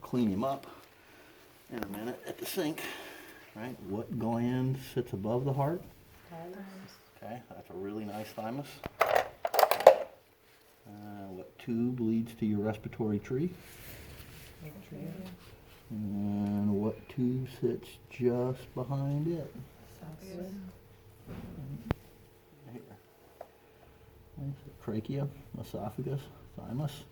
clean him up in a minute at the sink. Right? What gland sits above the heart? Okay, that's a really nice thymus. What tube leads to your respiratory tree? And what tube sits just behind it? Here. Trachea, esophagus, thymus.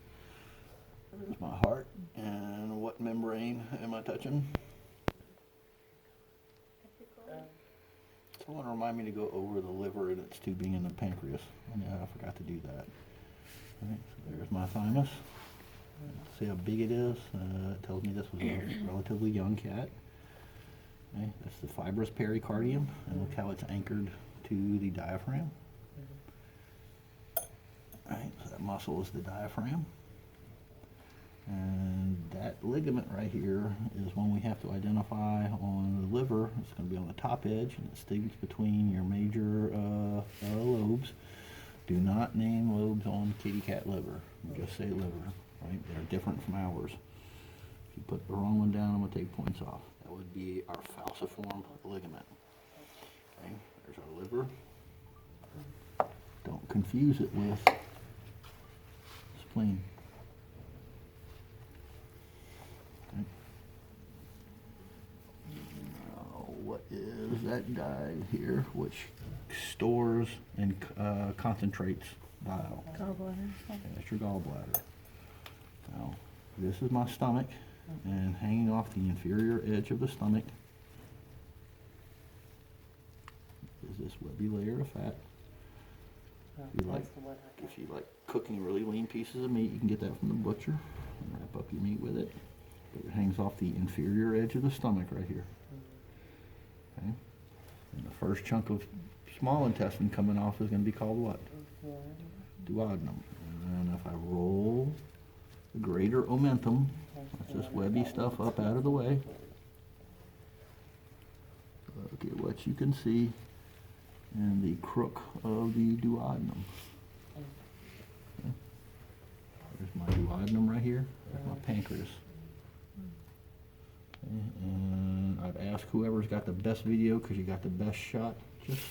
There's my heart. And what membrane am I touching? Someone remind me to go over the liver and its tubing and the pancreas. Yeah, I forgot to do that. All right, so there's my thymus. See how big it is? It tells me this was a relatively young cat. Okay, that's the fibrous pericardium, and look how it's anchored to the diaphragm. All right, so that muscle is the diaphragm. And that ligament right here is one we have to identify on the liver. It's going to be on the top edge, and it sticks between your major lobes. Do not name lobes on kitty cat liver. Just say liver. Right? They're different from ours. If you put the wrong one down, I'm going to take points off. That would be our falciform ligament. Okay, there's our liver. Don't confuse it with spleen. Okay. Now, what is that guy here, which stores and concentrates bile? Gallbladder. Okay, that's your gallbladder. Now, this is my stomach, and hanging off the inferior edge of the stomach is this webby layer of fat. If you like cooking really lean pieces of meat, you can get that from the butcher and wrap up your meat with it. But it hangs off the inferior edge of the stomach right here. Okay? And the first chunk of small intestine coming off is going to be called what? Duodenum. And if I roll the greater omentum, that's this webby stuff up out of the way. Look at what you can see in the crook of the duodenum. Okay. There's my duodenum right here. There's my pancreas. Okay. And I'd ask whoever's got the best video, because you got the best shot, just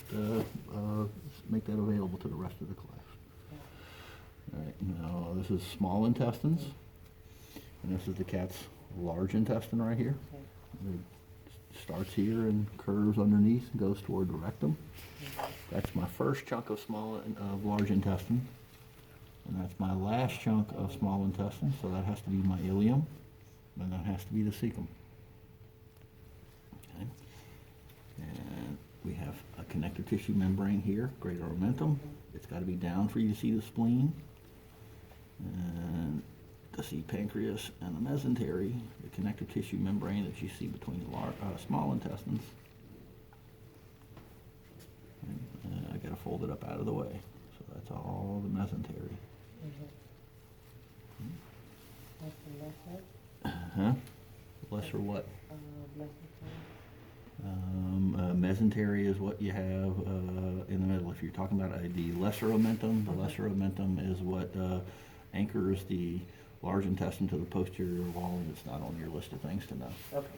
make that available to the rest of the class. All right, now this is small intestines, and this is the cat's large intestine right here. It starts here and curves underneath and goes toward the rectum. That's my first chunk of large intestine, and that's my last chunk of small intestine. So that has to be my ileum, and that has to be the cecum. Okay, and we have a connective tissue membrane here, greater omentum. It's got to be down for you to see the spleen. And to see pancreas and the mesentery, the connective tissue membrane that you see between the small intestines. And, I got to fold it up out of the way. So that's all the mesentery. Lesser what? Mesentery is what you have in the middle. If you're talking about the lesser omentum, the lesser omentum is what anchors the large intestine to the posterior wall, and it's not on your list of things to know. Okay.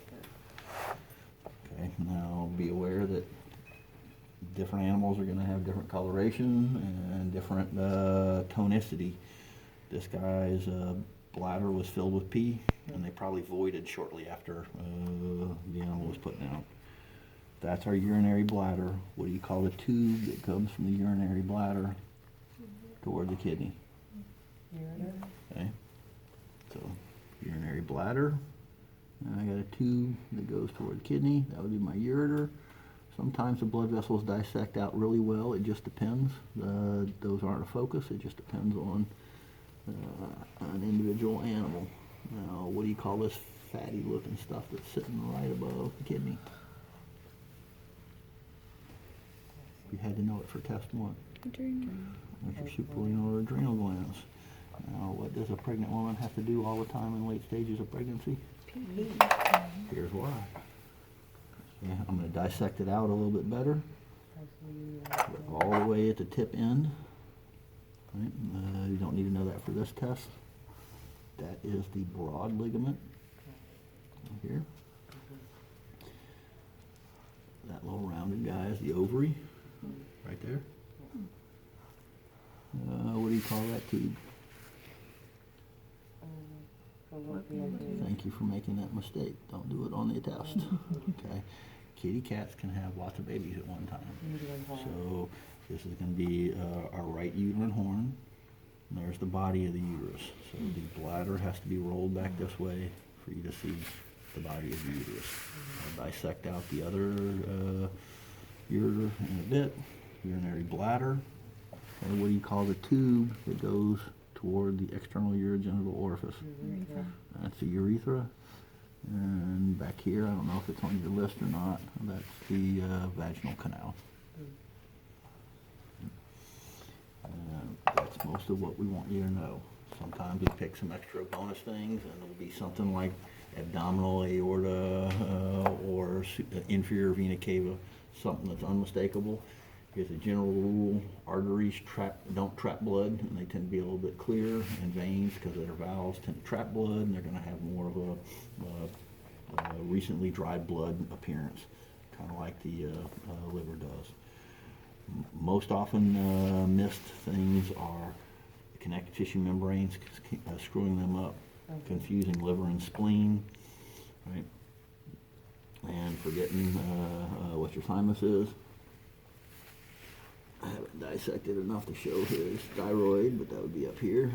Okay, now be aware that different animals are going to have different coloration and different tonicity. This guy's bladder was filled with pee, and they probably voided shortly after the animal was put down. That's our urinary bladder. What do you call the tube that comes from the urinary bladder toward the kidney? Okay, so urinary bladder, and I got a tube that goes toward the kidney. That would be my ureter. Sometimes the blood vessels dissect out really well. It just depends. Those aren't a focus. It just depends on an individual animal. Now, what do you call this fatty looking stuff that's sitting right above the kidney? You had to know it for test one. Adrenal. That's your suprarenal or adrenal glands. Now, what does a pregnant woman have to do all the time in late stages of pregnancy? Pee. Here's why. Okay, I'm going to dissect it out a little bit better. All the way at the tip end. Right? You don't need to know that for this test. That is the broad ligament. here. That little rounded guy is the ovary, right there. What do you call that tube? Thank you for making that mistake. Don't do it on the test. Okay. Kitty cats can have lots of babies at one time. So this is going to be our right uterine horn. And there's the body of the uterus. So the bladder has to be rolled back this way for you to see the body of the uterus. I'll dissect out the other ureter in a bit. Urinary bladder. And what do you call the tube that goes toward the external urogenital orifice? Urethra. That's the urethra. And back here, I don't know if it's on your list or not, that's the vaginal canal. And that's most of what we want you to know. Sometimes we pick some extra bonus things, and it'll be something like abdominal aorta or inferior vena cava, something that's unmistakable. As a general rule, arteries don't trap blood, and they tend to be a little bit clearer, and veins, because their valves tend to trap blood, and they're going to have more of a recently dried blood appearance, kind of like the liver does. Most often missed things are the connective tissue membranes, screwing them up, confusing liver and spleen, right? And forgetting what your thymus is. I haven't dissected enough to show his thyroid, but that would be up here.